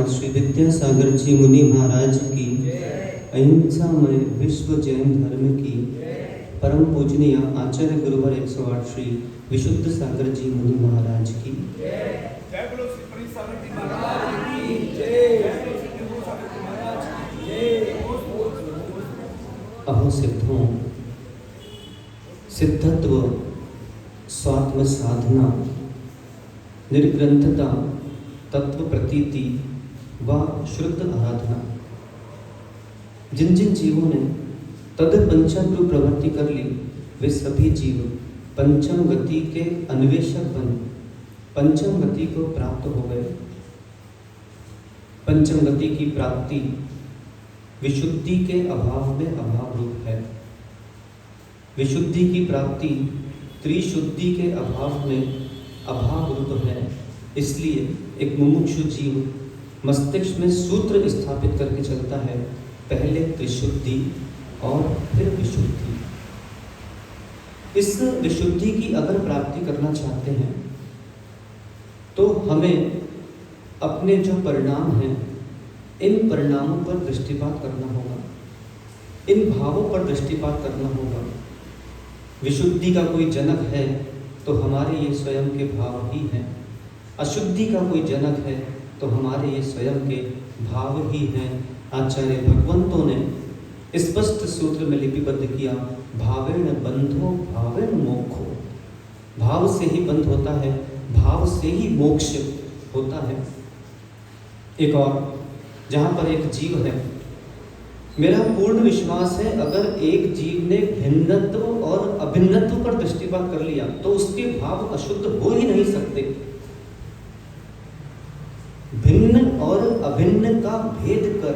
श्री विद्यासागर जी मुनि महाराज की, अहिंसा में विश्व जैन धर्म की, परम पूजनीय आचार्य गुरुवर 108 श्री विशुद्ध सागर जी मुनि महाराज की। अहो सिद्धों, सिद्धत्व, स्वात्म साधना, निर्ग्रंथता, तत्व प्रतीति व शुद्ध आराधना, जिन जिन जीवों ने तद पंचम रूप प्रवृत्ति कर ली, वे सभी जीव पंचम गति के अन्वेषक बन पंचम गति को प्राप्त हो गए। पंचम गति की प्राप्ति विशुद्धि के अभाव में अभाव रूप है। विशुद्धि की प्राप्ति त्रिशुद्धि के अभाव में अभाव रूप है। इसलिए एक मुमुक्षु जीव मस्तिष्क में सूत्र स्थापित करके चलता है, पहले त्रिशुद्धि और फिर विशुद्धि। इस विशुद्धि की अगर प्राप्ति करना चाहते हैं तो हमें अपने जो परिणाम हैं, इन परिणामों पर दृष्टिपात करना होगा, इन भावों पर दृष्टिपात करना होगा। विशुद्धि का कोई जनक है तो हमारे ये स्वयं के भाव ही हैं। अशुद्धि का कोई जनक है तो हमारे ये स्वयं के भाव ही हैं। आचार्य भगवंतों ने स्पष्ट सूत्र में लिपिबद्ध किया, भावेन बंधो भावेन मोक्षो। भाव से ही बंध होता है, भाव से ही मोक्ष होता है। एक और, जहाँ पर एक जीव है, मेरा पूर्ण विश्वास है अगर एक जीव ने भिन्नत्व और अभिन्नत्व पर दृष्टिपात कर लिया तो उसके भाव अशुद्ध हो ही नहीं सकते। भिन्न और अभिन्न का भेद कर,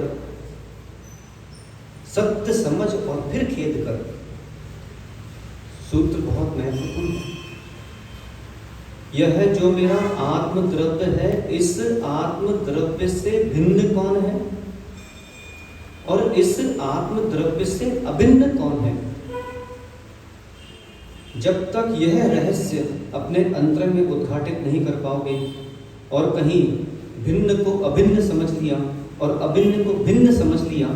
सत्य समझ और फिर खेद कर। सूत्र बहुत महत्वपूर्ण है। यह जो मेरा आत्म द्रव्य है, इस आत्म द्रव्य से भिन्न कौन है और इस आत्म द्रव्य से अभिन्न कौन है। जब तक यह रहस्य अपने अंतरंग में उद्घाटित नहीं कर पाओगे और कहीं भिन्न को अभिन्न समझ लिया और अभिन्न को भिन्न समझ लिया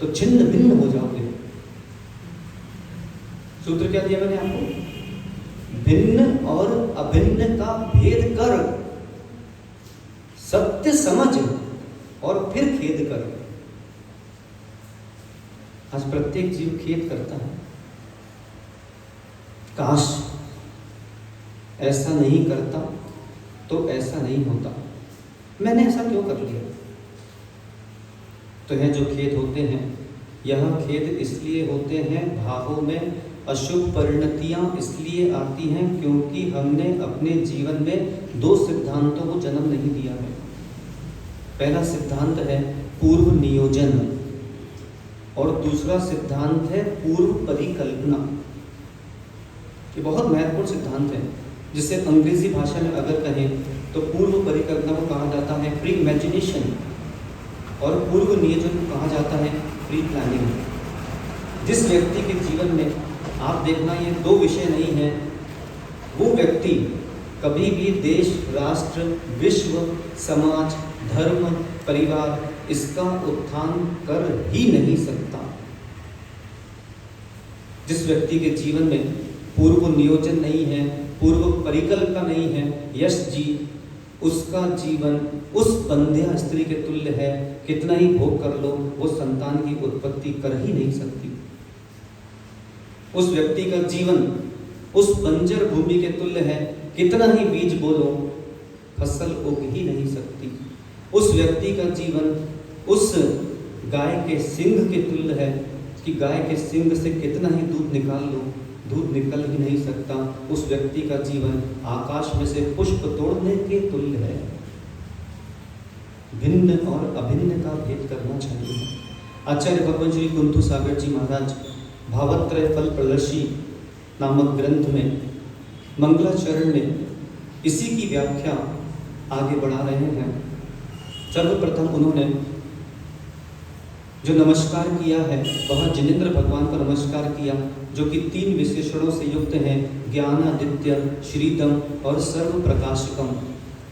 तो छिन्न भिन्न हो जाओगे। सूत्र क्या दिया मैंने आपको? भिन्न और अभिन्न का भेद कर, सत्य समझ और फिर खेद कर। आज प्रत्येक जीव खेद करता है, काश ऐसा नहीं करता तो ऐसा नहीं होता, मैंने ऐसा क्यों कर लिया। तो यह जो खेद होते हैं, यह खेद इसलिए होते हैं, भावों में अशुभ परिणतियां इसलिए आती हैं क्योंकि हमने अपने जीवन में दो सिद्धांतों को जन्म नहीं दिया है। पहला सिद्धांत है पूर्व नियोजन और दूसरा सिद्धांत है पूर्व परिकल्पना। ये बहुत महत्वपूर्ण सिद्धांत है, जिसे अंग्रेजी भाषा में अगर कहें तो पूर्व परिकल्पना को कहा जाता है प्री इमेजिनेशन और पूर्व नियोजन को कहा जाता है प्री प्लानिंग। जिस व्यक्ति के जीवन में आप देखना ये दो विषय नहीं है, वो व्यक्ति कभी भी देश, राष्ट्र, विश्व, समाज, धर्म, परिवार इसका उत्थान कर ही नहीं सकता। जिस व्यक्ति के जीवन में पूर्व नियोजन नहीं है, पूर्व परिकल्पना नहीं है, यश जी, उसका जीवन उस बंध्या स्त्री के तुल्य है। कितना ही भोग कर लो, वो संतान की उत्पत्ति कर ही नहीं सकती। उस व्यक्ति का जीवन उस बंजर भूमि के तुल्य है, कितना ही बीज बोलो फसल उग ही नहीं सकती। उस व्यक्ति का जीवन उस गाय के सिंग के तुल्य है कि गाय के सिंग से कितना ही दूध निकाल लो, दूध निकल ही नहीं सकता। उस व्यक्ति का जीवन आकाश में से पुष्प तोड़ने के तुल्य है। भिन्न और अभिन्न का भेद करना चाहिए। आचार्य भगवान श्री कुंतु सागर जी महाराज भावत्रय फल प्रदर्शी नामक ग्रंथ में मंगलाचरण में इसी की व्याख्या आगे बढ़ा रहे हैं। सर्वप्रथम उन्होंने जो नमस्कार किया है वह जिनेंद्र भगवान को नमस्कार किया, जो कि 3 विशेषणों से युक्त हैं, ज्ञानादित्य, श्रीदम और सर्व प्रकाशकम।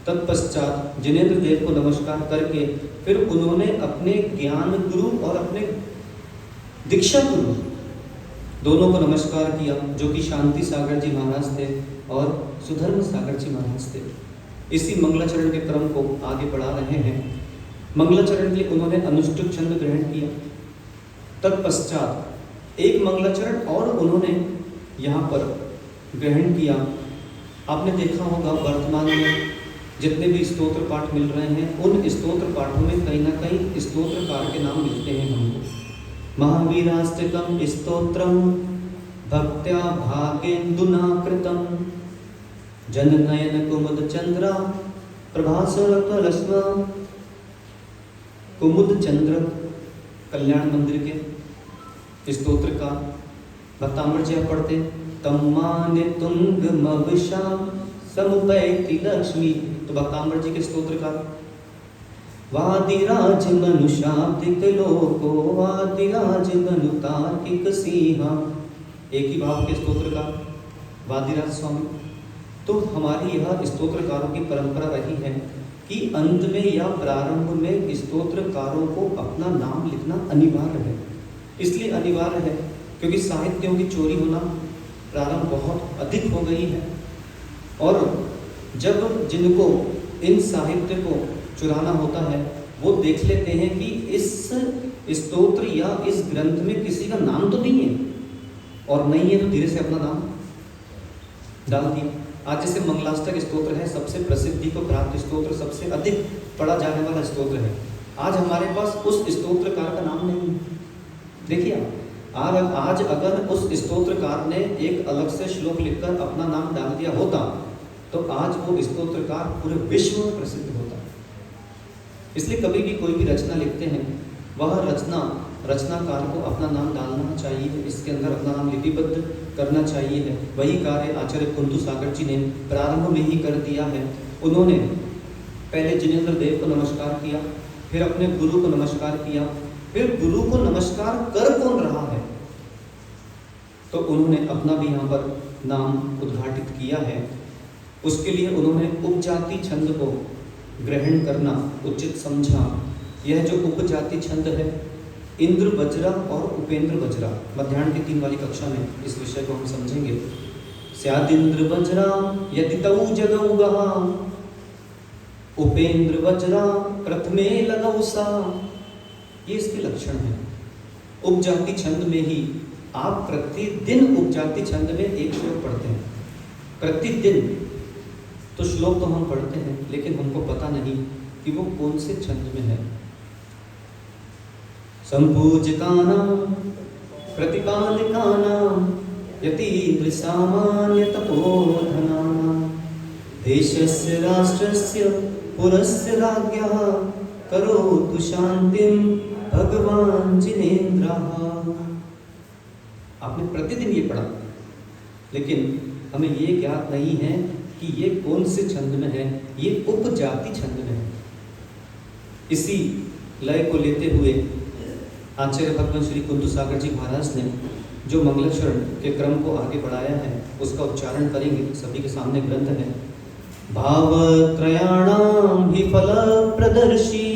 तत्पश्चात जिनेंद्र देव को नमस्कार करके फिर उन्होंने अपने ज्ञान गुरु और अपने दीक्षा गुरु दोनों को नमस्कार किया, जो कि शांति सागर जी महाराज थे और सुधर्म सागर जी महाराज थे। इसी मंगलाचरण के क्रम को आगे बढ़ा रहे हैं। मंगलाचरण के उन्होंने अनुष्टुप छंद ग्रहण किया। तत्पश्चात एक मंगलाचरण और उन्होंने यहाँ पर ग्रहण किया। आपने देखा होगा वर्तमान में जितने भी स्तोत्र पाठ मिल रहे हैं, उन स्तोत्र पाठों में कहीं ना कहीं स्तोत्रकार के नाम मिलते हैं हमको। महावीराष्टकम स्तोत्रम भक्त्या भागेन्दुना कृतम जननयन कुमुद चंद्रा प्रभासरत्वलस्म। कुमुद चंद्र कल्याण मंदिर के स्तोत्र का भक्तामृत जी पढ़ते, तम्माने तुंग मविषा समुपैति लक्ष्मी। तो भक्तामृत जी के स्तोत्र का वादिराज मनुष्याब्दिक लोको वादिराज मनुतार्किक सिंहा, एक ही भाव के स्तोत्र का वादिराज स्वामी। तो हमारी यह स्तोत्रकारों की परंपरा रही है कि अंत में या प्रारंभ में स्तोत्रकारों को अपना नाम लिखना अनिवार्य है। इसलिए अनिवार्य है क्योंकि साहित्यों की चोरी होना प्रारंभ बहुत अधिक हो गई है, और जब जिनको इन साहित्य को चुराना होता है वो देख लेते हैं कि इस स्तोत्र या इस ग्रंथ में किसी का नाम तो नहीं है, और नहीं है तो धीरे से अपना नाम डाल दिया। आज जैसे मंगलाष्टक स्तोत्र है, सबसे प्रसिद्धि को प्राप्त स्तोत्र, सबसे अधिक पढ़ा जाने वाला स्तोत्र है। आज हमारे पास उस स्तोत्रकार का नाम नहीं है। देखिए आज अगर उस स्तोत्रकार ने एक अलग से श्लोक लिखकर अपना नाम डाल दिया होता तो आज वो स्तोत्रकार पूरे विश्व में प्रसिद्ध होता। इसलिए कभी भी कोई भी रचना लिखते हैं वह रचनाकार को अपना नाम डालना चाहिए, इसके अंदर अपना नाम लिपिबद्ध करना चाहिए है। वही कार्य आचार्य कुंतु सागर जी ने प्रारंभ में ही कर दिया है। उन्होंने पहले जिनेंद्र देव को नमस्कार किया, फिर अपने गुरु को नमस्कार किया, फिर गुरु को नमस्कार कर कौन रहा है तो उन्होंने अपना भी यहाँ पर नाम उद्घाटित किया है। उसके लिए उन्होंने उपजाति छंद को ग्रहण करना उचित समझा। यह जो उपजाति छंद है, इंद्र वज्रा और उपेंद्र वज्रा, मध्याह्न की 3 वाली कक्षा में इस विषय को हम समझेंगे। स्यादिंद्र वज्रा यदि तऊ जगऊ गहा उपेंद्र वज्रा प्रथमे लगऊ सा, ये इसके लक्षण हैं। उपजाति छंद में ही आप प्रतिदिन उपजाति छंद में एक श्लोक पढ़ते हैं, प्रतिदिन। तो श्लोक तो हम पढ़ते हैं लेकिन हमको पता नहीं कि वो कौन से छंद में है। संपूजितानां प्रतिपालिकानां यतीन्द्र सामान्य तपोधनानां देशस्य राष्ट्रस्य पुरस्य राज्ञः करोतु शांतिम भगवान जिनेन्द्र। आपने प्रतिदिन ये पढ़ा, लेकिन हमें ये ज्ञात नहीं है कि ये कौन से छंद में है। ये उपजाति छंद में है। इसी लय को लेते हुए आचार्य भगवान श्री कुंतु सागर जी महाराज ने जो मंगलाचरण के क्रम को आगे बढ़ाया है, उसका उच्चारण करेंगे। सभी के सामने ग्रंथ है। भावत्रयाणां हि फल प्रदर्शी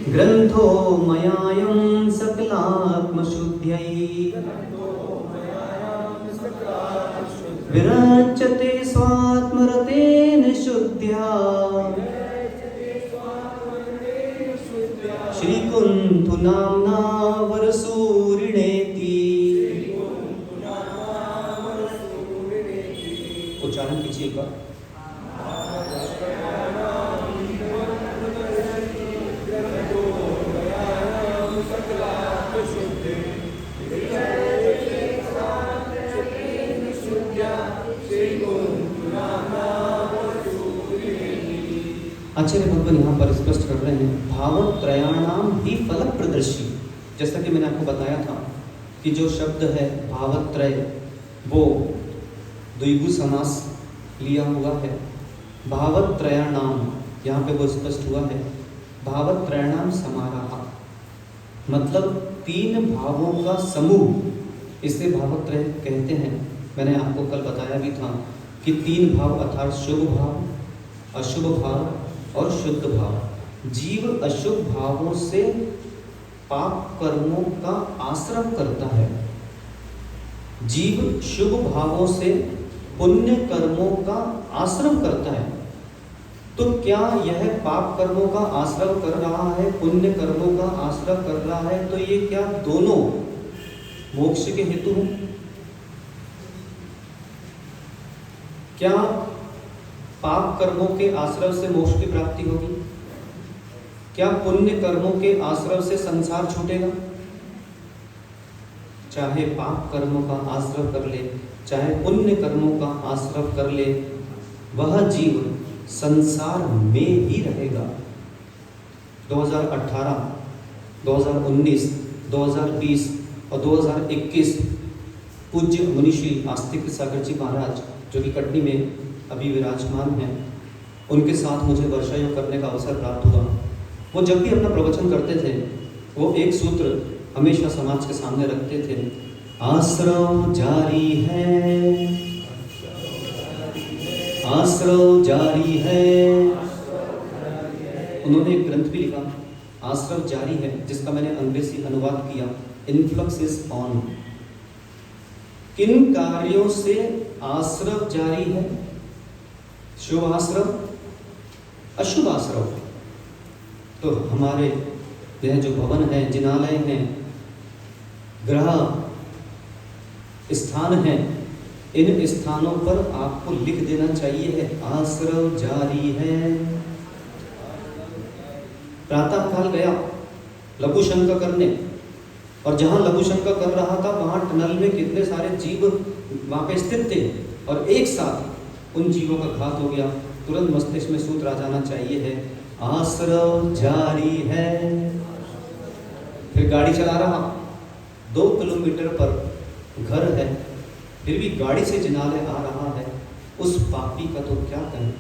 ग्रंथो मयायं सकलात्मशुद्ध्यै विरच्यते स्वात्मरतेन शुद्ध्या श्रीकुंतु नाम्ना वरसूरिणेति। उच्चारण कीजिएगा। आचार्य भगवान यहाँ पर स्पष्ट कर रहे हैं, भावत्रयाणाम ही फल प्रदर्शी। जैसा कि मैंने आपको बताया था कि जो शब्द है भावत्रय, वो द्विगु समास लिया हुआ है। भावत्रयाणाम यहाँ पे वो स्पष्ट हुआ है। भावत्रयाणाम समाराह मतलब तीन भावों का समूह, इसे भावत्रय कहते हैं। मैंने आपको कल बताया भी था कि तीन भाव अर्थात शुभ भाव, अशुभ भाव और शुद्ध भाव। जीव अशुभ भावों से पाप कर्मों का आश्रम करता है, जीव शुभ भावों से पुण्य कर्मों का आश्रम करता है। तो क्या यह पाप कर्मों का आश्रम कर रहा है, पुण्य कर्मों का आश्रम कर रहा है, तो ये क्या दोनों मोक्ष के हेतु हैं? क्या पाप कर्मों के आश्रय से मोक्ष की प्राप्ति होगी? क्या पुण्य कर्मों के आश्रय से संसार छूटेगा? चाहे पाप कर्मों का आश्रय कर ले, चाहे पुण्य कर्मों का आश्रय कर ले, वह जीव संसार में ही रहेगा। 2018, 2019, 2020 और 2021 पूज्य मुनिश्री आस्तिक सागर जी महाराज, जो कि कटनी में अभी विराजमान हैं, उनके साथ मुझे वर्षा योग करने का अवसर प्राप्त हुआ। वो जब भी अपना प्रवचन करते थे, वो एक सूत्र हमेशा समाज के सामने रखते थे, आश्रव जारी है, आश्रव जारी है। उन्होंने एक ग्रंथ भी लिखा, आश्रव जारी है, जिसका मैंने अंग्रेजी अनुवाद किया, इन्फ्लक्स इज ऑन। किन कार्यों से आश्रव जारी है? शुभ आश्रव, अशुभ आश्रव। तो हमारे यह जो भवन है, जिनालय हैं, ग्रह स्थान हैं, इन स्थानों पर आपको लिख देना चाहिए है आश्रव जारी है। प्रातः काल गया लघु शंका करने, और जहां लघु शंका कर रहा था वहां टनल में कितने सारे जीव वहां पे स्थित थे, और एक साथ उन जीवों का घात हो गया। तुरंत मस्तिष्क में सूत्र आ जाना चाहिए है आश्रव जारी है। फिर गाड़ी चला रहा, 2 किलोमीटर पर घर है, फिर भी गाड़ी से जिनालय आ रहा है, उस पापी का तो क्या कहें।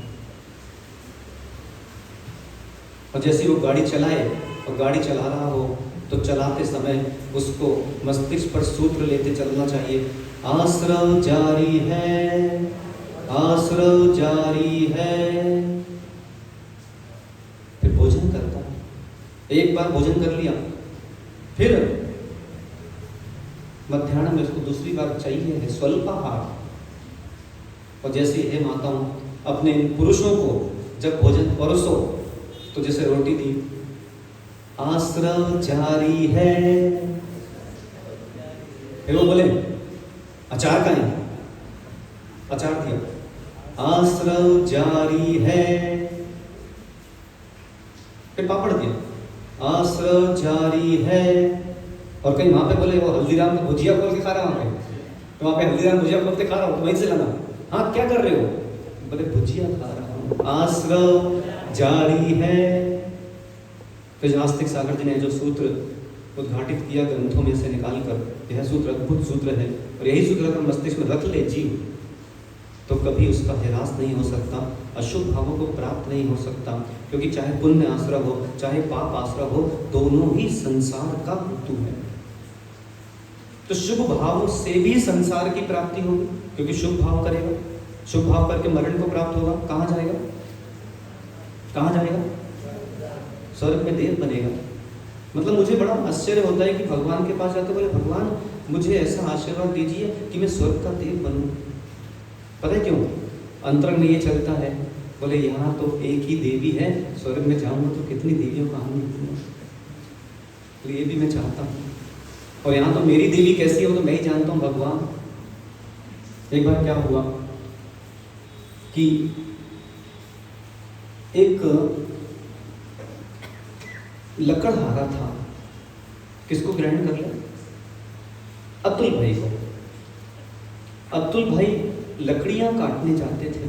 और जैसे वो गाड़ी चलाए और गाड़ी चला रहा हो, तो चलाते समय उसको मस्तिष्क पर सूत्र लेते चलना चाहिए, आश्रव जारी है, आश्रव जारी है। फिर भोजन करता, एक बार भोजन कर लिया, फिर मध्याह्न में उसको दूसरी बार चाहिए है स्वल्पाहार। और जैसे हे माताओं अपने पुरुषों को जब भोजन परोसो तो जैसे रोटी दी, आश्रव जारी है। फिर वो बोले अचार का नहीं, अचार दिया, आश्रव जारी है। फिर पापड़ दिया, आश्रव जारी है। और कहीं वहां पे बोले वो हल्दीराम का भुजिया खोल के खा रहा हूं, तो वहां पे हल्दीराम भुजिया खोल के खा रहा हूं, तो वहीं से लाना। हाँ क्या कर रहे हो? बोले भुजिया खा रहा हूँ। आश्रव जारी है। तो नास्तिक सागर जी ने जो सूत्र उद्घाटित किया ग्रंथों में से निकाल कर, यह सूत्र अद्भुत सूत्र है और यही सूत्र अगर मस्तिष्क में रख ले जीव तो कभी उसका हिरास नहीं हो सकता, अशुभ भावों को प्राप्त नहीं हो सकता, क्योंकि चाहे पुण्य आश्रय हो चाहे पाप आश्रय हो, दोनों ही संसार का हेतु है। तो शुभ भाव से भी संसार की प्राप्ति होगी, क्योंकि शुभ भाव करेगा, शुभ भाव करके मरण को प्राप्त होगा। कहाँ जाएगा? कहाँ जाएगा? स्वर्ग में देव बनेगा। मतलब मुझे बड़ा आश्चर्य होता है कि भगवान के पास जाते बोले भगवान मुझे ऐसा आशीर्वाद दीजिए कि मैं स्वर्ग का देव बनूं। पता है क्यों? अंतरंग में ये चलता है, बोले यहाँ तो एक ही देवी है, स्वर्ग में जाऊंगा तो कितनी देवियों का आनंद मिलूंगा, तो ये भी मैं चाहता हूँ। और यहाँ तो मेरी देवी कैसी हो तो मैं ही जानता हूँ भगवान। एक बार क्या हुआ कि एक लकड़हारा था, किसको ग्रहण कर लिया? अतुल भाई को। अतुल भाई लकड़ियां काटने जाते थे।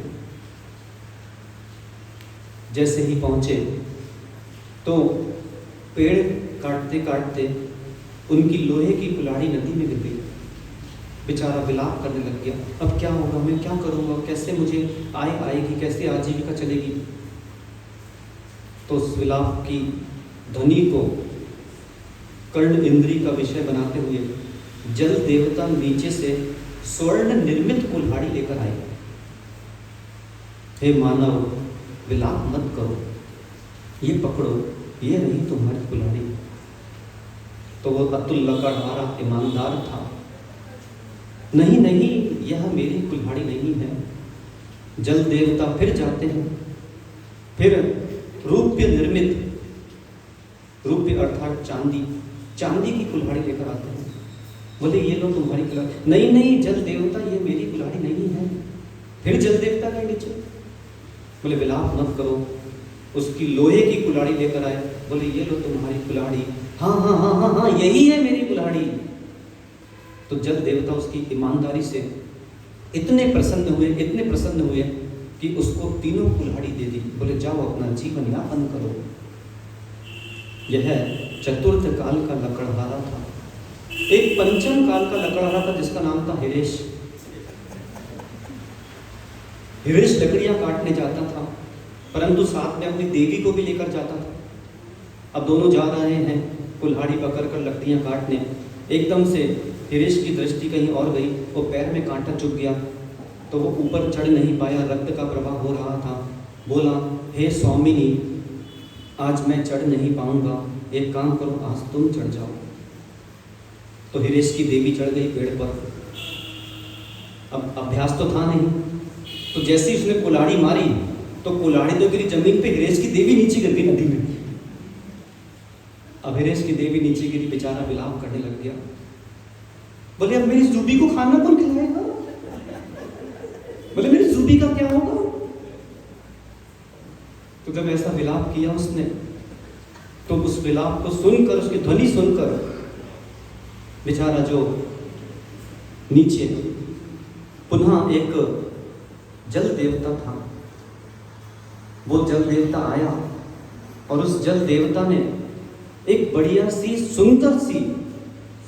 जैसे ही पहुंचे तो पेड़ काटते काटते उनकी लोहे की कुल्हाड़ी नदी में गिर गई। बेचारा विलाप करने लग गया, अब क्या होगा, मैं क्या करूंगा, कैसे मुझे आय आएगी, कैसे आजीविका चलेगी। तो उस विलाप की ध्वनि को कर्ण इंद्री का विषय बनाते हुए जल देवता नीचे से स्वर्ण निर्मित कुल्हाड़ी लेकर आए। हे मानव, विलाप मत करो, ये पकड़ो, ये रही तुम्हारी कुल्हाड़ी। तो वो अतुल लकड़हारा ईमानदार था, नहीं नहीं यह मेरी कुल्हाड़ी नहीं है। जल देवता फिर जाते हैं, फिर रूप्य निर्मित, रूप्य अर्थात चांदी, चांदी की कुल्हाड़ी लेकर आते हैं। बोले ये लो तुम्हारी कुल्हाड़ी। नहीं नहीं जल देवता ये मेरी कुल्हाड़ी नहीं है। फिर जल देवता के नीचे, बोले विलाप मत करो, उसकी लोहे की कुल्हाड़ी लेकर आए। बोले ये लो तुम्हारी कुल्हाड़ी। हाँ हाँ हाँ हाँ हाँ यही है मेरी कुल्हाड़ी। तो जल देवता उसकी ईमानदारी से इतने प्रसन्न हुए कि उसको तीनों कुल्हाड़ी दे दी। बोले जाओ अपना जीवन यापन करो। यह चतुर्थ काल का लकड़हारा था। एक पंचम काल का लकड़हारा था जिसका नाम था हिरेश। हिरेश लकड़ियां काटने जाता था, परंतु साथ में अपनी देवी को भी लेकर जाता था। अब दोनों जा रहे हैं कुल्हाड़ी पकड़कर लकड़ियां काटने। एकदम से हिरेश की दृष्टि कहीं और गई, वो पैर में कांटा चुभ गया तो वो ऊपर चढ़ नहीं पाया, रक्त का प्रवाह हो रहा था। बोला हे स्वामिनी, आज मैं चढ़ नहीं पाऊंगा, एक काम करो आज तुम चढ़ जाओ। तो हिरेश की देवी चढ़ गई पेड़ पर। अब अभ्यास तो था नहीं, तो जैसे ही उसने कुल्हाड़ी मारी तो कुल्हाड़ी तो गिरी जमीन पे, हिरेश की देवी नीचे गिर गई नदी में। अब हिरेश की देवी नीचे गिरी, बेचारा विलाप करने लग गया। बोले अब मेरी जूबी को खाना कौन खिलाएगा? बोले मेरी जूबी का क्या होगा? तो जब ऐसा विलाप किया उसने, तो उस विलाप को सुनकर, उसकी ध्वनि सुनकर बेचारा जो नीचे पुनः एक जल देवता था, वो जल देवता आया और उस जल देवता ने एक बढ़िया सी सुंदर सी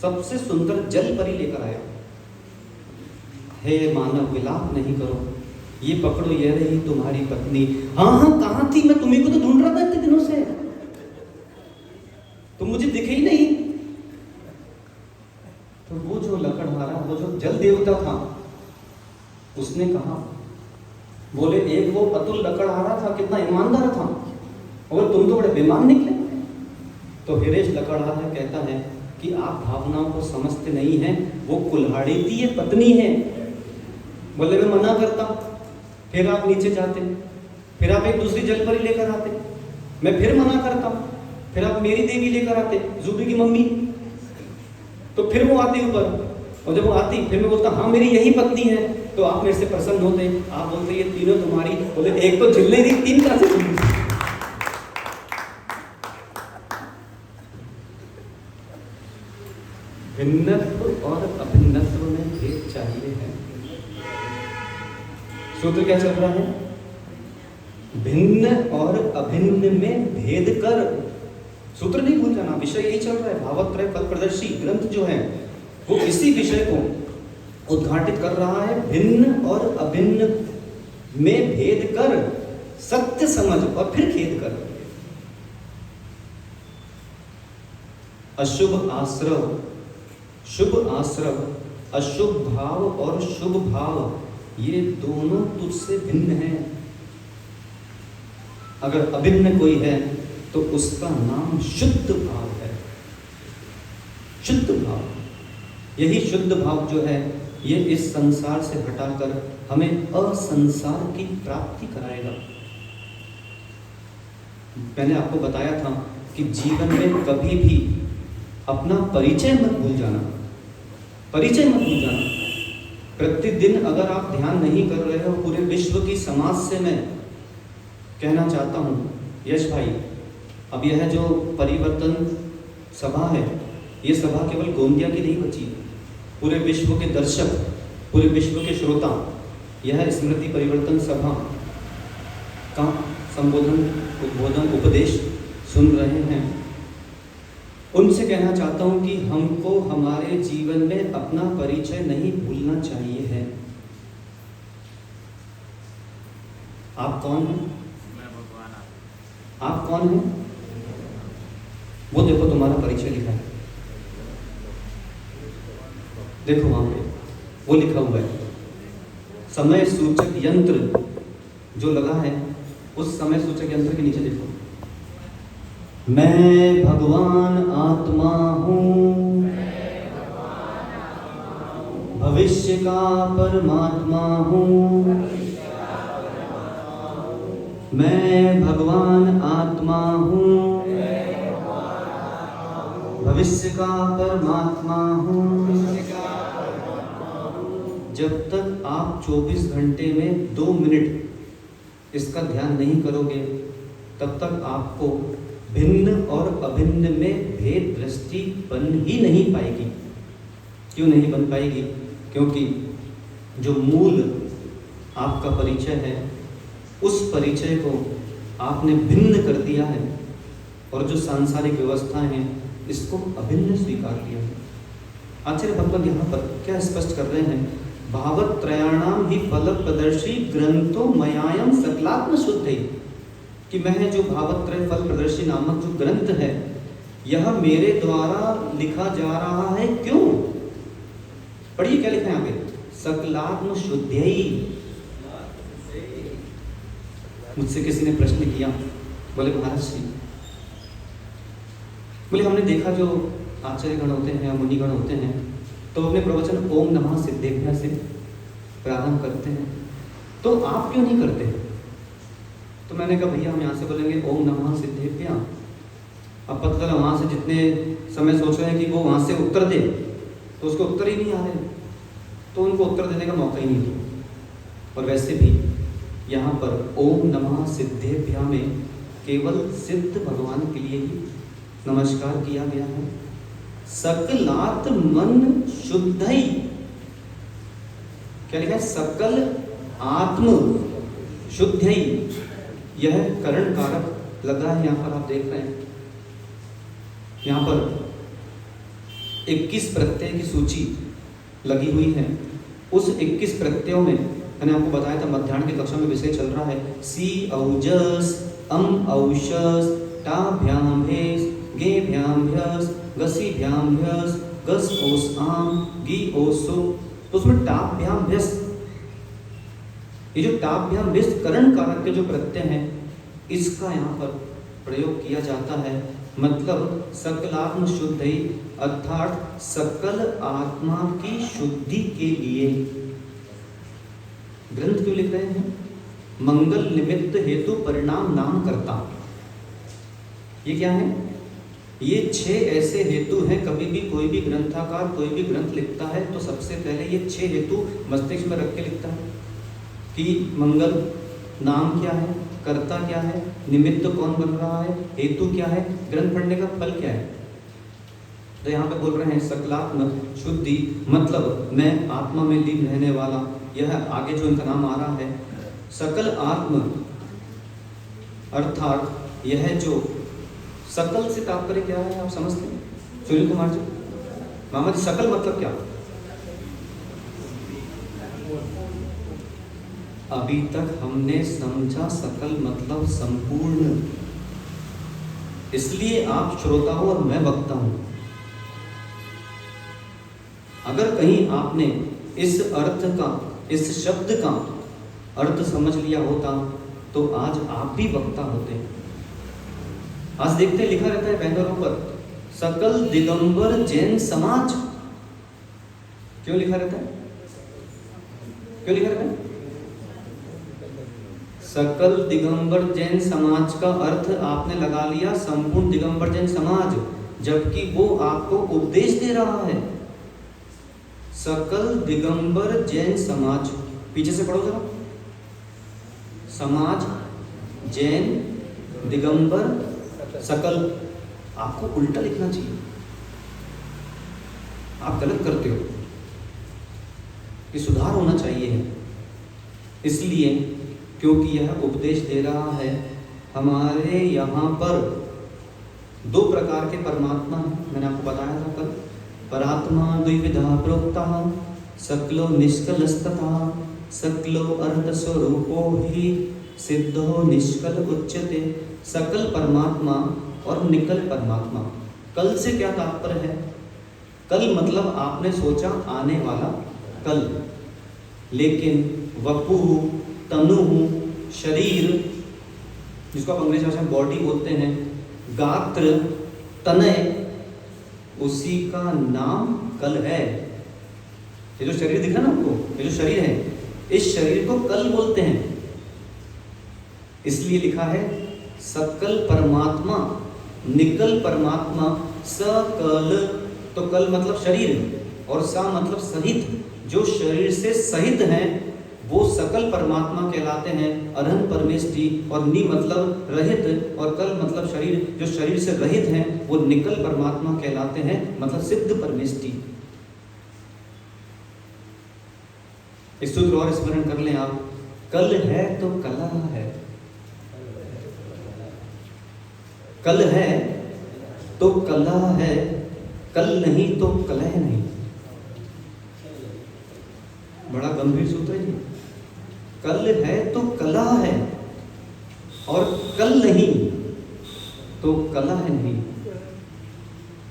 सबसे सुंदर जल परी लेकर आया। हे मानव विलाप नहीं करो, ये पकड़ो, ये रही तुम्हारी पत्नी। हाँ हाँ कहाँ थी, मैं तुम्हें को तो ढूंढ रहा था इतने दिनों से, तुम मुझे दिखे ही नहीं। तो वो जो लकड़हारा, वो जो जल देवता था, उसने कहा, बोले एक वो अतुल लकड़हारा था, कितना ईमानदार था, और तुम तो बड़े बेईमान निकले। तो हिरेश लकड़हारा कहता है कि आप भावनाओं को समझते नहीं हैं, वो कुल्हाड़ी थी, ये पत्नी है। बोले मैं मना करता, फिर आप नीचे जाते, फिर आप एक दूसरी जल परी लेकर आते, मैं फिर मना करता, फिर आप मेरी देवी लेकर आते, जूबी की मम्मी। तो फिर वो आती ऊपर, और जब वो आती फिर मैं बोलता हाँ मेरी यही पत्नी है, तो आप मेरे से प्रसन्न होते, आप बोलते ये तीनों तुम्हारी। बोले एक तो झिल नहीं दी, तीन कैसे झिल दी? भिन्नत्व और अभिन्नत्व में भेद चाहिए है। सूत्र क्या चल रहा है? भिन्न और अभिन्न में भेद कर, सूत्र नहीं भूल जाना, विषय यही चल रहा है। भावत्रय फल प्रदर्शी ग्रंथ जो है वो इसी विषय को उद्घाटित कर रहा है। भिन्न और अभिन्न में भेद कर सत्य समझ और फिर खेद कर। अशुभ आश्रव, शुभ आश्रव, अशुभ भाव और शुभ भाव ये दोनों तुझसे भिन्न हैं। अगर अभिन्न कोई है तो उसका नाम शुद्ध भाव है। शुद्ध भाव, यही शुद्ध भाव जो है ये इस संसार से हटाकर हमें असंसार की प्राप्ति कराएगा। मैंने आपको बताया था कि जीवन में कभी भी अपना परिचय मत भूल जाना, परिचय मत भूल जाना। प्रतिदिन अगर आप ध्यान नहीं कर रहे हो, पूरे विश्व की समाज से मैं कहना चाहता हूँ, यश भाई, अब यह जो परिवर्तन सभा है, ये सभा केवल गोंदिया की नहीं बची, पूरे विश्व के दर्शक, पूरे विश्व के श्रोता यह स्मृति परिवर्तन सभा का संबोधन, उद्बोधन, उपदेश सुन रहे हैं। उनसे कहना चाहता हूँ कि हमको हमारे जीवन में अपना परिचय नहीं भूलना चाहिए है। आप कौन हैं? आप कौन हैं? वो देखो तुम्हारा परिचय लिखा है, देखो वहां पे वो लिखा हुआ है। समय सूचक यंत्र जो लगा है, उस समय सूचक यंत्र के नीचे देखो, मैं भगवान आत्मा हूँ, भविष्य का परमात्मा हूँ, मैं भगवान आत्मा हूँ, भविष्य का परमात्मा हूँ। जब तक आप 24 घंटे में 2 मिनट इसका ध्यान नहीं करोगे, तब तक आपको भिन्न और अभिन्न में भेद दृष्टि बन ही नहीं पाएगी। क्यों नहीं बन पाएगी? क्योंकि जो मूल आपका परिचय है, उस परिचय को आपने भिन्न कर दिया है, और जो सांसारिक व्यवस्थाएं हैं इसको अभिन्न स्वीकार किया है। आचार्य भगवान यहाँ पर क्या स्पष्ट कर रहे हैं? भावत्रयाणाम ही फल प्रदर्शी ग्रंथो मयायम सकलात्म शुद्ध है, कि मैं जो भावत्रय फल प्रदर्शी नामक जो ग्रंथ है, यह मेरे द्वारा लिखा जा रहा है। क्यों? पढ़िए क्या लिखा है यहाँ पे, सकलात्म शुद्धि। मुझसे किसी ने प्रश्न किया, बोले महाराज जी, बोले हमने देखा जो आचार्य गण होते हैं या मुनि गण होते हैं, तो अपने प्रवचन ओम नमः सिद्धेभ्यः से प्रारंभ करते हैं, तो आप क्यों नहीं करते? तो मैंने कहा भैया हम यहाँ से बोलेंगे ओम नमः सिद्धेभ्यः, अब पता चला वहाँ से जितने समय सोच रहे हैं कि वो वहाँ से उत्तर दे, तो उसको उत्तर ही नहीं आ रहे, तो उनको उत्तर देने का मौका ही नहीं दिया। और वैसे भी यहाँ पर ओम नमः सिद्धेभ्यः में केवल सिद्ध भगवान के लिए ही नमस्कार किया गया है। सकलात मन शुद्धई, क्या लिखा है? सकल आत्म शुद्धई, यह करण कारक लगा है यहाँ पर, आप देख रहे हैं। यहाँ पर 21 प्रत्यय की सूची लगी हुई है। उस 21 प्रत्ययों में मैंने आपको बताया था, मध्याह्न की कक्षा में विषय चल रहा है, सी औजस, अम औषस, टाभ्याम भेस, गे भ्याम भ्यस, गसी भ्याम भ्यस, गस ओस आम, गी ओसो। तो उसमें टाभ्याम भ्यस, ये जो टाभ्याम भ्यस करण कारक के जो प्रत्यय हैं, इसका यहाँ पर प्रयोग किया जाता है। मतलब सकलात्म शुद्धि, अर्थात सकल आत्मा की शुद्धि के लिए ग्रंथ क्यों लिख रहे हैं? मंगल निमित्त हेतु परिणाम नाम करता। ये क्या है? ये 6 ऐसे हेतु हैं। कभी भी कोई भी ग्रंथकार कोई भी ग्रंथ लिखता है तो सबसे पहले ये 6 हेतु मस्तिष्क में रख के लिखता है कि मंगल नाम क्या है, कर्ता क्या है, निमित्त कौन बन रहा है, हेतु क्या है, ग्रंथ पढ़ने का फल क्या है। तो यहाँ पे बोल रहे हैं सकलात्म शुद्धि, मतलब मैं आत्मा में लीन रहने वाला। यह आगे जो इनका नाम आ रहा है, सकल आत्म अर्थात यह जो सकल से तात्पर्य क्या है, आप समझते हैं? सुनील कुमार जी, मामा जी, सकल मतलब क्या? अभी तक हमने समझा सकल मतलब संपूर्ण, इसलिए आप श्रोता हो और मैं वक्ता हूं। अगर कहीं आपने इस अर्थ का, इस शब्द का अर्थ समझ लिया होता तो आज आप भी वक्ता होते। आज देखते लिखा रहता है बैनरों पर, सकल दिगंबर जैन समाज। क्यों लिखा रहता है? क्यों लिखा रहता है? सकल दिगंबर जैन समाज का अर्थ आपने लगा लिया संपूर्ण दिगंबर जैन समाज, जबकि वो आपको उपदेश दे रहा है। सकल दिगंबर जैन समाज, पीछे से पढ़ो जरा, समाज, जैन, दिगंबर, सकल। आपको उल्टा लिखना चाहिए, आप गलत करते हो, ये सुधार होना चाहिए। इसलिए क्योंकि यह उपदेश दे रहा है, हमारे यहाँ पर दो प्रकार के परमात्मा हैं, मैंने आपको बताया था कल। परात्मा द्विविधा प्रोक्ता, सकलो निष्कलस्तथा सकलो अर्थ स्वरूपो ही सिद्धो निष्कल उच्यते। सकल परमात्मा और निकल परमात्मा। कल से क्या तात्पर्य है? कल मतलब आपने सोचा आने वाला कल, लेकिन वपु, तनु, शरीर, जिसको आप अंग्रेजी भाषा में बॉडी बोलते हैं, गात्र, तनय, उसी का नाम कल है। ये जो शरीर दिख रहा है ना आपको, ये जो शरीर है, इस शरीर को कल बोलते हैं। इसलिए लिखा है सकल परमात्मा, निकल परमात्मा, सकल, तो कल मतलब शरीर और सा मतलब सहित, जो शरीर से सहित हैं वो सकल परमात्मा कहलाते हैं। अरहन परमेष्टि, और नि मतलब रहित और कल मतलब शरीर, जो शरीर से रहित हैं वो निकल परमात्मा कहलाते हैं, मतलब सिद्ध परमेष्टि। इस सूत्र और स्मरण कर लें आप, कल है तो कला है, कल है तो कला है, कल नहीं तो कलह नहीं। बड़ा गंभीर सूत्र है जी। कल है तो कला है और कल नहीं तो कला है नहीं।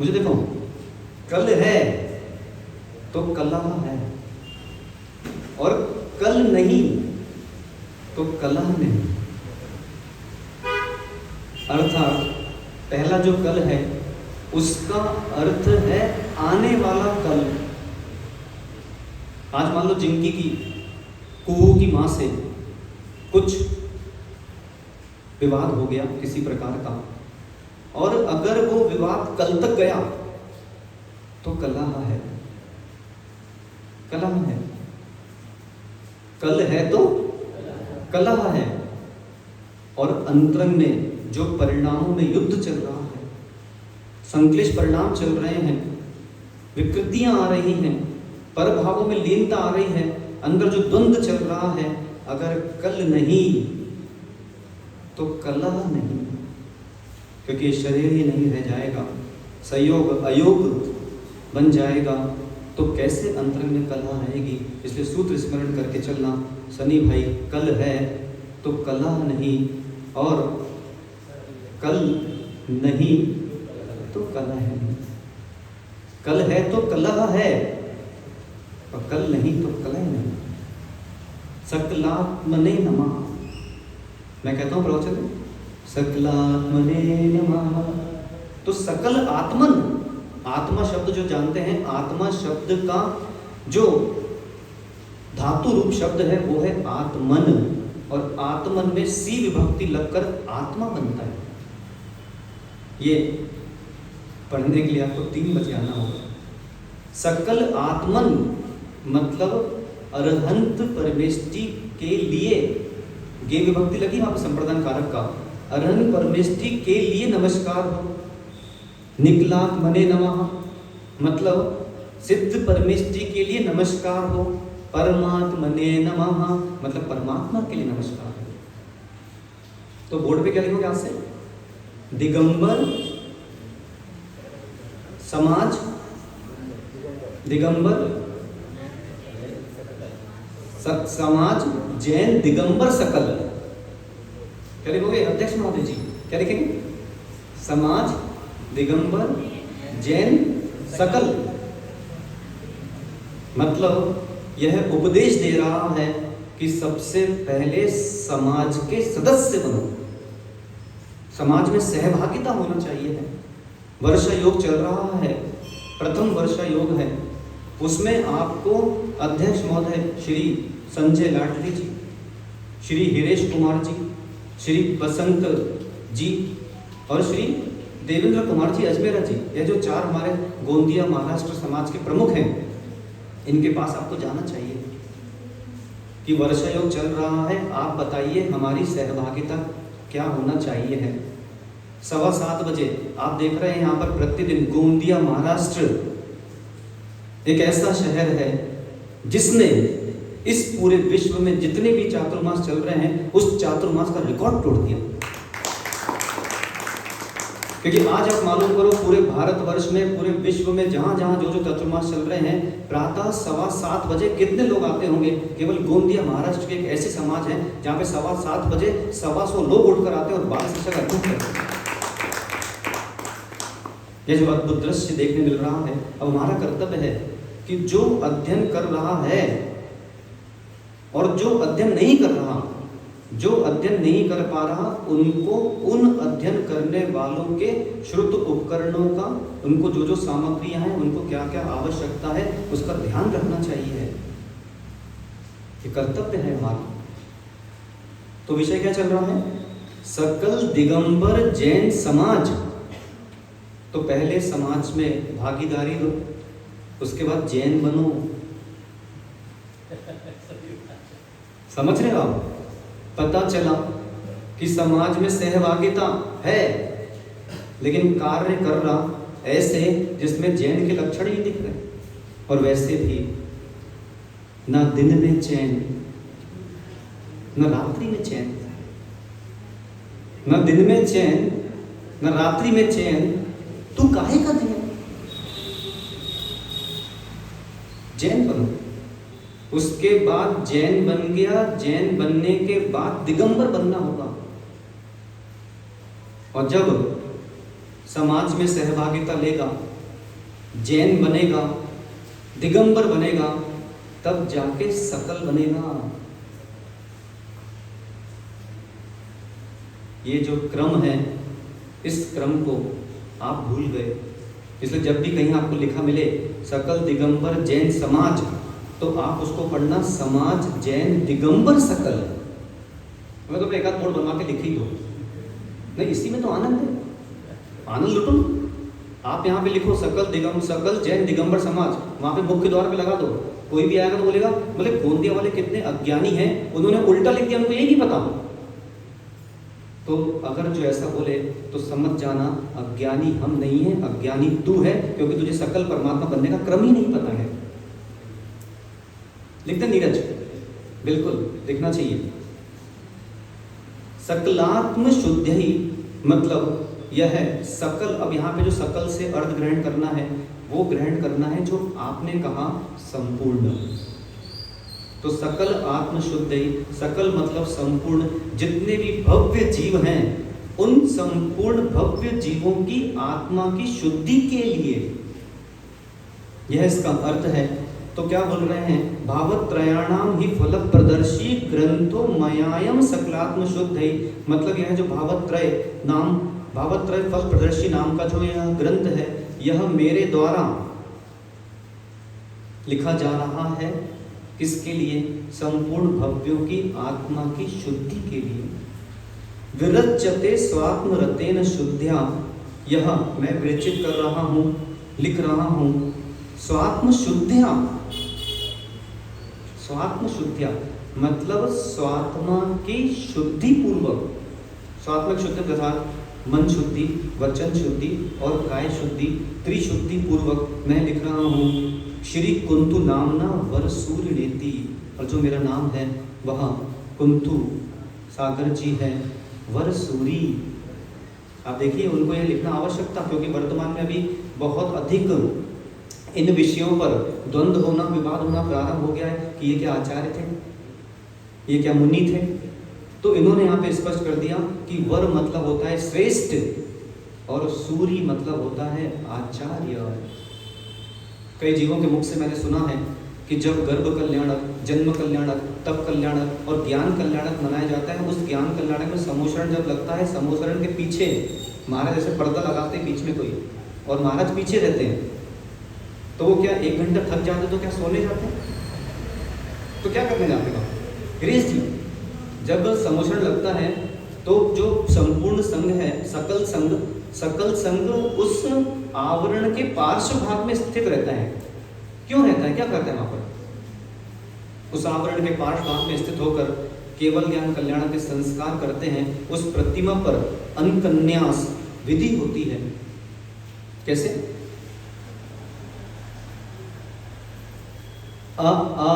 मुझे देखो, कल है तो कला है और कल नहीं तो कला नहीं। अर्थात पहला जो कल है उसका अर्थ है आने वाला कल। आज मान लो जिंकी की, कुहू की मां से कुछ विवाद हो गया किसी प्रकार का, और अगर वो विवाद कल तक गया तो कलह है, कलह है। कल है तो कलह है। और अंतरंग में जो परिणामों में युद्ध चल रहा है, संक्लिष्ट परिणाम चल रहे हैं, विकृतियां आ रही हैं, परभावों में लीनता आ रही है, अंदर जो द्वंद्व चल रहा है, अगर कल नहीं तो कलह नहीं, क्योंकि शरीर ही नहीं रह जाएगा, संयोग अयोग बन जाएगा, तो कैसे अंतरंग में कलह रहेगी। इसलिए सूत्र स्मरण करके चलना, शनि भाई, कल है तो कलह नहीं, और कल नहीं तो कलह नहीं। कल है तो कलह है और कल नहीं तो कलह नहीं। सकलात्मने नमः। मैं कहता हूं प्रवचन में, सकलात्मने नमः। तो सकल आत्मन, आत्मा शब्द जो जानते हैं, आत्मा शब्द का जो धातु रूप शब्द है वो है आत्मन, और आत्मन में सी विभक्ति लगकर आत्मा बनता है। ये पढ़ने के लिए आपको 3 बजे आना होगा। सकल आत्मन मतलब अरहंत परमेष्टि के लिए, गे विभक्ति लगी वहां पर संप्रदान कारक का, अरहंत परमेष्टि के लिए नमस्कार हो। निकलात्मने नमः मतलब सिद्ध परमेष्टि के लिए नमस्कार हो। परमात्मने नमः मतलब परमात्मा के लिए नमस्कार हो। तो बोर्ड पे क्या लिखोगे आज से? दिगंबर समाज, दिगंबर समाज जैन दिगंबर सकल। क्या लिखोगे अध्यक्ष महोदय जी? क्या लिखेंगे? समाज दिगंबर जैन सकल। मतलब यह उपदेश दे रहा है कि सबसे पहले समाज के सदस्य बनो, समाज में सहभागिता होना चाहिए है। वर्षा योग चल रहा है, प्रथम वर्षा योग है, उसमें आपको अध्यक्ष महोदय श्री संजय लाडली जी, श्री हिरेश कुमार जी, श्री बसंत जी और श्री देवेंद्र कुमार जी अजमेरा जी, ये जो 4 हमारे गोंदिया महाराष्ट्र समाज के प्रमुख हैं, इनके पास आपको जाना चाहिए कि वर्षा योग चल रहा है, आप बताइए हमारी सहभागिता क्या होना चाहिए है। 7:15 बजे आप देख रहे हैं यहाँ पर प्रतिदिन गोंदिया महाराष्ट्र एक ऐसा शहर है जिसने इस पूरे विश्व में जितने भी चातुर्मास चल रहे हैं उस चातुर्मास का रिकॉर्ड तोड़ दिया। क्योंकि आज आप मालूम करो पूरे भारतवर्ष में, पूरे विश्व में जहां जहां जो जो चातुर्मास चल रहे हैं, प्रातः 7:15 बजे कितने लोग आते होंगे? केवल गोंदिया महाराष्ट्र के एक ऐसे समाज है जहां पे 7:15 बजे 125 लोग उठकर आते हैं और 12 शिक्षक अध्ययन करते हैं। ये जो अद्भुत दृश्य देखने मिल रहा है, अब हमारा कर्तव्य है कि जो अध्ययन कर रहा है और जो अध्ययन नहीं कर रहा, जो अध्ययन नहीं कर पा रहा, उनको उन अध्ययन करने वालों के श्रुत उपकरणों का, उनको जो जो सामग्रियां हैं, उनको क्या क्या आवश्यकता है, उसका ध्यान रखना चाहिए। ये कर्तव्य है हमारा। तो विषय क्या चल रहा है? सकल दिगंबर जैन समाज। तो पहले समाज में भागीदारी दो, उसके बाद जैन बनो। समझ रहे हो आप? पता चला कि समाज में सहभागिता है, लेकिन कार्य कर रहा ऐसे जिसमें जैन के लक्षण ही दिख रहे। और वैसे भी ना दिन में चैन, न रात्रि में चैन, न दिन में चैन, न रात्रि में चैन, तू काहे का दिया? जैन बनो। उसके बाद जैन बन गया, जैन बनने के बाद दिगंबर बनना होगा। और जब समाज में सहभागिता लेगा, जैन बनेगा, दिगंबर बनेगा, तब जाके सकल बनेगा। ये जो क्रम है, इस क्रम को आप भूल गए। इसलिए जब भी कहीं आपको लिखा मिले सकल दिगंबर जैन समाज, तो आप उसको पढ़ना समाज जैन दिगंबर सकल। मतलब एक आध बोर्ड बनवा के लिख ही दो। नहीं, इसी में तो आनंद है, आनंद लुटो। आप यहाँ पे लिखो सकल जैन दिगंबर समाज, वहां पे मुख्य द्वार पे लगा दो। कोई भी आएगा तो बोलेगा बोले गोंदिया वाले कितने अज्ञानी हैं, उन्होंने उल्टा लिख दिया, उनको यही नहीं पता। तो अगर जो ऐसा बोले तो समझ जाना अज्ञानी हम नहीं है, अज्ञानी तू है, क्योंकि तुझे सकल परमात्मा बनने का क्रम ही नहीं पता है। लिखते नीरज, बिल्कुल लिखना चाहिए। सकलात्म शुद्ध ही मतलब यह है सकल। अब यहाँ पे जो सकल से अर्थ ग्रहण करना है, वो ग्रहण करना है जो आपने कहा संपूर्ण। तो सकल आत्म शुद्ध ही, सकल मतलब संपूर्ण। जितने भी भव्य जीव हैं, उन संपूर्ण भव्य जीवों की आत्मा की शुद्धि के लिए यह इसका अर्थ है। तो क्या बोल रहे हैं? भावत्रयाणाम ही फल प्रदर्शी ग्रंथो मयायम सकलात्म शुद्ध ही। मतलब यह जो भावत्रय फल प्रदर्शी नाम का जो यह ग्रंथ है, यह मेरे द्वारा लिखा जा रहा है। किसके लिए? संपूर्ण भव्यों की आत्मा की शुद्धि के लिए। विरच्यते स्वात्मरतेन शुद्ध्या, यह मैं विरचित कर रहा हूँ, लिख रहा हूँ। स्वात्म शुद्ध्या, स्वात्म शुद्ध्या मतलब स्वात्मा की शुद्धि पूर्वक। स्वात्मक शुद्धि अर्थात मन शुद्धि, वचन शुद्धि और काय शुद्धि, त्रिशुद्धि पूर्वक मैं लिख रहा हूँ। श्री कुंतु नामना वर सूर्य नेति, और जो मेरा नाम है वह कुंतु सागर जी है, वर सूरी। आप देखिए उनको यह लिखना आवश्यक था, क्योंकि वर्तमान में अभी बहुत अधिक इन विषयों पर द्वंद्व होना, विवाद होना प्रारंभ हो गया है कि ये क्या आचार्य थे, ये क्या मुनि थे। तो इन्होंने यहाँ पे स्पष्ट कर दिया कि वर मतलब होता है श्रेष्ठ और सूरी मतलब होता है आचार्य। कई जीवों के मुख से मैंने सुना है कि जब गर्भ कल्याणक, जन्म कल्याणक, तप कल्याणक और ज्ञान कल्याणक मनाया जाता है, उस ज्ञान कल्याणक में समोसरण जब लगता है, समोसरण के पीछे महाराज जैसे पर्दा लगाते हैं बीच में कोई, और महाराज पीछे रहते हैं, तो वो क्या 1 घंटा थक जाते तो क्या सोने जाते हैं? तो क्या करने जाते हैं? रेस्ट ही। जब समोसरण लगता है तो जो संपूर्ण संघ है, सकल संघ उस आवरण के पार्श्व भाग में स्थित रहता है। क्यों रहता है? क्या करता है वहां पर? उस आवरण के पार्श्व भाग में स्थित होकर केवल ज्ञान कल्याण के संस्कार करते हैं। उस प्रतिमा पर अनकन्यास विधि होती है। कैसे? अ आ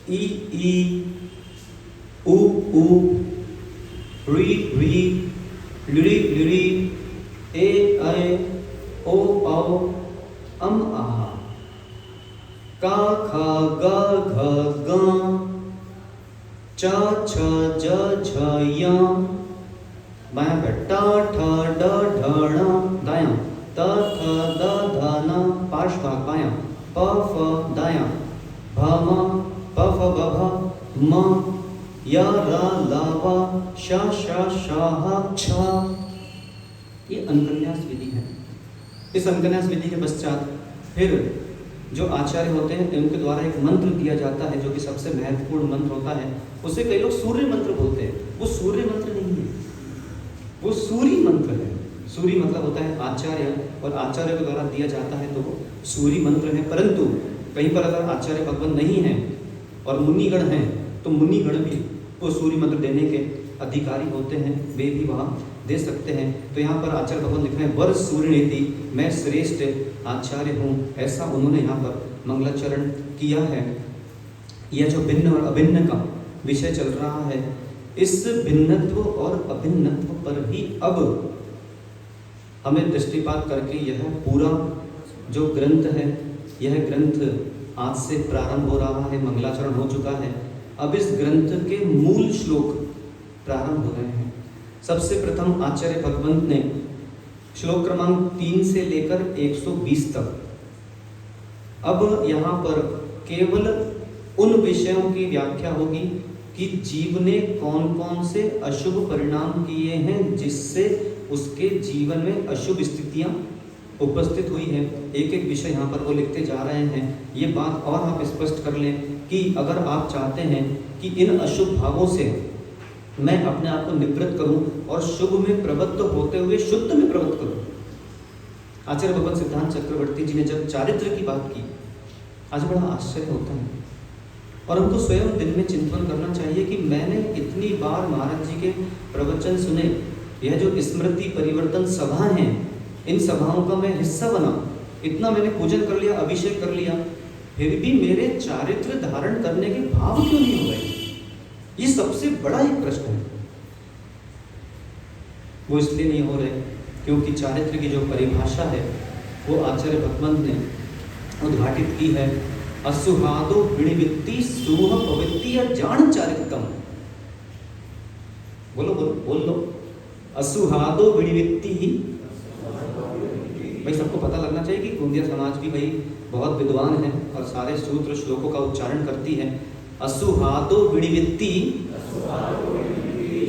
ई उ री लिरी लिरी ए ओ औ अम आहा का खा गा घ गा च छ ज झ या। बायां पे ट ठ ड ढ ण, दायां त थ द ध न, पार्श्व भाग बायां प फ, दायां भ म प फ ब भ म या रा ला वा शा शा शा हा छा। ये अनकन्यास विधि है। इस अनकन्यास विधि के पश्चात फिर जो आचार्य होते हैं उनके द्वारा एक मंत्र दिया जाता है, जो कि सबसे महत्वपूर्ण मंत्र होता है। उसे कई लोग सूर्य मंत्र बोलते हैं। वो सूर्य मंत्र नहीं है, वो सूरी मंत्र है। सूरी मतलब होता है आचार्य, और आचार्य के द्वारा दिया जाता है तो वो सूरी मंत्र है। परंतु कहीं पर अगर आचार्य भगवान नहीं है और मुनिगण हैं, तो मुनिगण भी वो सूरी मंत्र देने के अधिकारी होते हैं, वे भी वहाँ दे सकते हैं। तो यहाँ पर आचार्य भगवान लिख रहे हैं वर सूर्य नीति, मैं श्रेष्ठ आचार्य हूँ, ऐसा उन्होंने यहाँ पर मंगलाचरण किया है। यह जो भिन्न और अभिन्न का विषय चल रहा है, इस भिन्नत्व और अभिन्नत्व पर ही अब हमें दृष्टिपात करके यह पूरा जो ग्रंथ है, यह ग्रंथ आज से प्रारंभ हो रहा है, मंगलाचरण हो चुका है। अब इस ग्रंथ के मूल श्लोक प्रारंभ हो रहे हैं। सबसे प्रथम आचार्य भगवंत ने श्लोक क्रमांक 3 से लेकर 120 तक, अब यहाँ पर केवल उन विषयों की व्याख्या होगी कि जीव ने कौन कौन से अशुभ परिणाम किए हैं, जिससे उसके जीवन में अशुभ स्थितियां उपस्थित हुई हैं। एक एक विषय यहाँ पर वो लिखते जा रहे हैं। ये बात और आप स्पष्ट कर लें कि अगर आप चाहते हैं कि इन अशुभ भावों से मैं अपने आप को निवृत्त करूं और शुभ में प्रवृत्त होते हुए शुद्ध में प्रवृत्त करूं। आचार्य भगवत सिद्धांत चक्रवर्ती जी ने जब चारित्र की बात की, आज बड़ा आश्चर्य होता है और हमको स्वयं दिन में चिंतन करना चाहिए कि मैंने इतनी बार महाराज जी के प्रवचन सुने। यह जो स्मृति परिवर्तन सभा हैं, इन सभाओं का मैं हिस्सा बना, इतना मैंने पूजन कर लिया, अभिषेक कर लिया, फिर भी मेरे चारित्र धारण करने के भाव क्यों नहीं हो रहे? ये सबसे बड़ा एक प्रश्न है। वो इसलिए नहीं हो रहे क्योंकि चारित्र की जो परिभाषा है वो आचार्य भगवंत ने उद्घाटित की है। असुहादो विणिवित्ति सूह पवित्ति जान चारित्रम। बोलो बोलो बोल लो, असुहादो विणिवित्ति। भाई सबको पता लगना चाहिए कि गोंदिया समाज भी भाई बहुत विद्वान है और सारे सूत्र श्लोकों का उच्चारण करती है। असुहादो विणिवित्ति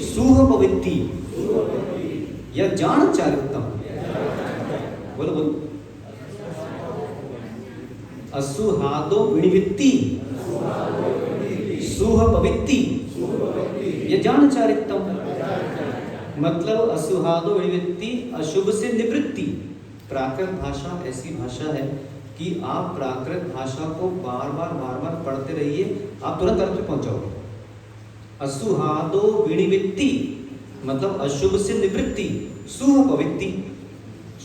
सूह पवित्ति या जान चारित्रम। बोलो बोलो, असुहादो विणिवित्ति सूह पवित्ति या जान चारित्रम। मतलब असुहादो विणिवित्ति, अशुभ से निवृत्ति। प्राकृत भाषा ऐसी भाषा है कि आप प्राकृत भाषा को बार बार पढ़ते रहिए, आप तुरंत अर्थ में पहुंच जाओगे। असुहादो विणिवित्ति मतलब अशुभ से निवृत्ति, शुभ पवित्ति,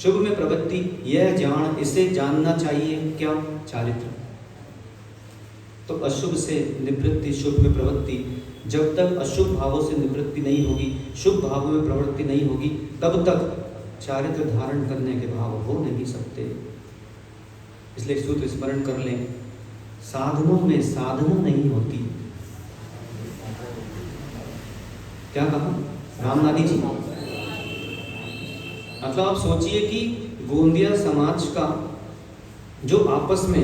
शुभ में प्रवृत्ति। यह जान, इसे जानना चाहिए क्या? चारित्र। तो अशुभ से निवृत्ति, शुभ में प्रवृत्ति। जब तक अशुभ भावों से निवृत्ति नहीं होगी, शुभ भावों में प्रवृत्ति नहीं होगी, तब तक चारित्र धारण करने के भाव हो नहीं सकते। इसलिए सूत्र स्मरण कर लें, साधनों में साधना नहीं होती। क्या कहा रामनादी जी? मतलब आप सोचिए कि गोंदिया समाज का जो आपस में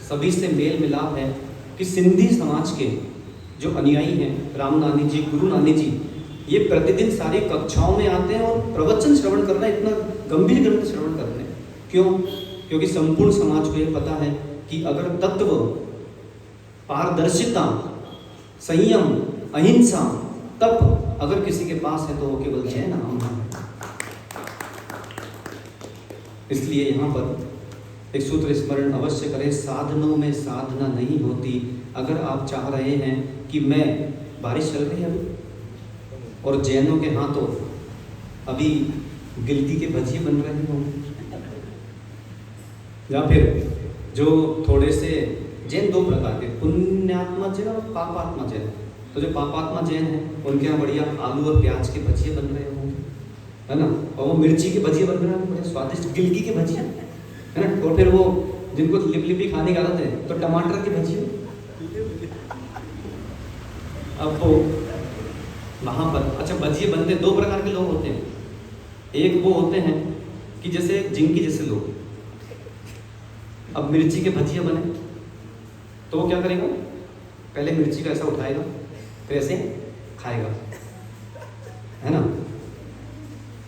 सभी से मेल मिलाप है, कि सिंधी समाज के जो अनुयायी हैं, रामनानी जी, गुरु नानी जी, ये प्रतिदिन सारी कक्षाओं में आते हैं और प्रवचन श्रवण करना, इतना गंभीर ग्रंथ श्रवण करने। क्यों? क्योंकि संपूर्ण समाज को ये पता है कि अगर तत्व, पारदर्शिता, संयम, अहिंसा, तप अगर किसी के पास है तो वो केवल जैन नाम है। इसलिए यहाँ पर एक सूत्र स्मरण अवश्य करें, साधनों में साधना नहीं होती। अगर आप चाह रहे हैं कि मैं, बारिश चल रही है अभी और जैनों के हाथों अभी गिलकी के भजिए बन रहे होंगे, या फिर जो थोड़े से जैन दो प्रकार के, पुण्यात्मा जैन और पापात्मा जैन। तो जो पापात्मा जैन हैं उनके यहाँ बढ़िया आलू और प्याज के भजिए बन रहे होंगे, है ना, और वो मिर्ची के भजिए बन रहे हैं, बड़े स्वादिष्ट गिलकी के भजिए, है ना। और फिर वो जिनको लिपलिपी खाने की आदत है तो टमाटर के भजिए। अब वो वहाँ पर अच्छा भजिए बनते, दो प्रकार के लोग होते हैं। एक वो होते हैं कि जैसे जिनकी जैसे लोग, अब मिर्ची के भजिए बने तो वो क्या करेगा, पहले मिर्ची का ऐसा उठाएगा, फिर ऐसे खाएगा, है ना,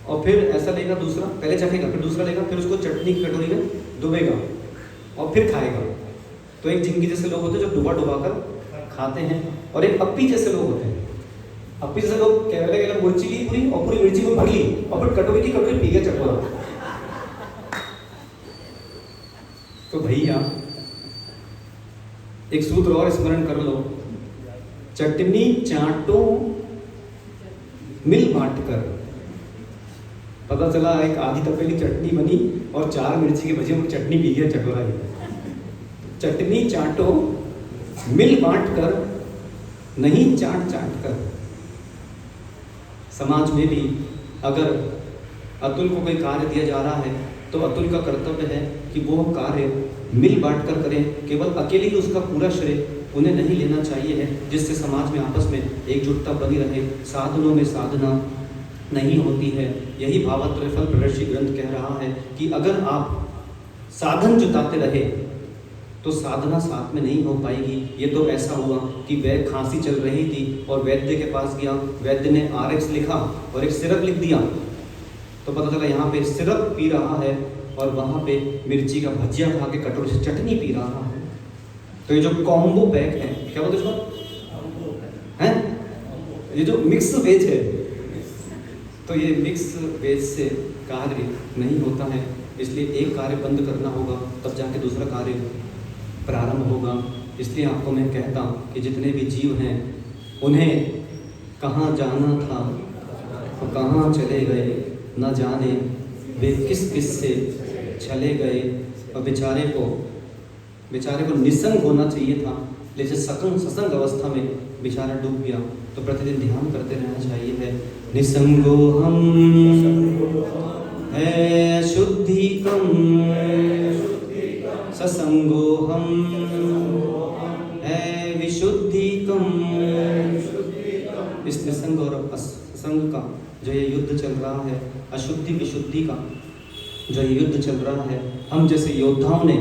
और फिर ऐसा लेगा दूसरा, पहले चखेगा, फिर दूसरा लेगा, फिर उसको चटनी की कटोरी में डुबेगा और फिर खाएगा। तो एक जिनकी जैसे लोग होते हैं जो डुबा डुबा कर खाते हैं, और एक अप्पी जैसे लोग होते हैं। अप्पी जैसे लोग केवल मिर्ची ली पूरी और पूरी मिर्ची को भर ली और फिर कटोरी की कटोरी पी गया चटोरा। तो भैया एक सूत्र और स्मरण कर लो, चटनी चाटो मिल बांट कर। पता चला एक आधी तपेली चटनी बनी और 4 मिर्ची के भजिए में चटनी पी गया चटोरा ही। चटनी चाटो मिल बांट कर, नहीं चाट चाट कर। समाज में भी अगर अतुल को कोई कार्य दिया जा रहा है तो अतुल का कर्तव्य है कि वो कार्य मिल बांट कर करें, केवल अकेले ही उसका पूरा श्रेय उन्हें नहीं लेना चाहिए है, जिससे समाज में आपस में एकजुटता बनी रहे। साधनों में साधना नहीं होती है। यही भावात्मक प्रदर्शी ग्रंथ कह रहा है कि अगर आप साधन जुटाते रहे तो साधना साथ में नहीं हो पाएगी। ये तो ऐसा हुआ कि वह खांसी चल रही थी और वैद्य के पास गया, वैद्य ने RX लिखा और एक सिरप लिख दिया, तो पता चला यहाँ पे सिरप पी रहा है और वहाँ पे मिर्ची का भजिया खा के कटोरे से चटनी पी रहा है। तो ये जो कॉम्बो पैक है, क्या बोलते हैं हैं, ये जो मिक्स वेज है, तो ये मिक्स वेज से कार्य नहीं होता है। इसलिए एक कार्य बंद करना होगा तब जाके दूसरा कार्य प्रारंभ होगा। इसलिए आपको मैं कहता कि जितने भी जीव हैं उन्हें कहाँ जाना था तो कहाँ चले गए, न जाने वे किस किस से चले गए। और बेचारे को निसंग होना चाहिए था, लेकिन सत्संग अवस्था में बेचारा डूब गया। तो प्रतिदिन ध्यान करते रहना चाहिए है, निसंगो हम है शुद्धि कम, ससंगो हम है विशुद्धि कम। इस निसंग और असंग का जो ये युद्ध चल रहा है, अशुद्धि विशुद्धि का जो ये युद्ध चल रहा है, हम जैसे योद्धाओं ने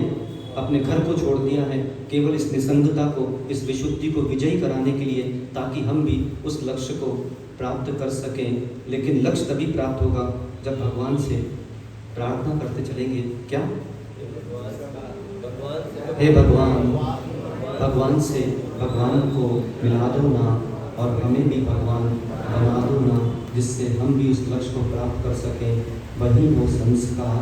अपने घर को छोड़ दिया है केवल इस निसंगता को, इस विशुद्धि को विजयी कराने के लिए, ताकि हम भी उस लक्ष्य को प्राप्त कर सकें। लेकिन लक्ष्य तभी प्राप्त होगा जब भगवान से प्रार्थना करते चलेंगे। क्या? हे भगवान, भगवान से भगवान को मिला दो ना, और हमें भी भगवान बना दो ना, जिससे हम भी उस लक्ष्य को प्राप्त कर सकें। वही वो संस्कार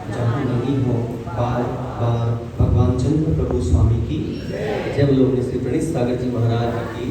जहाँ नहीं हो बार बार। भगवान चंद्र प्रभु स्वामी की जय। लोग श्री प्रणीत सागर जी महाराज की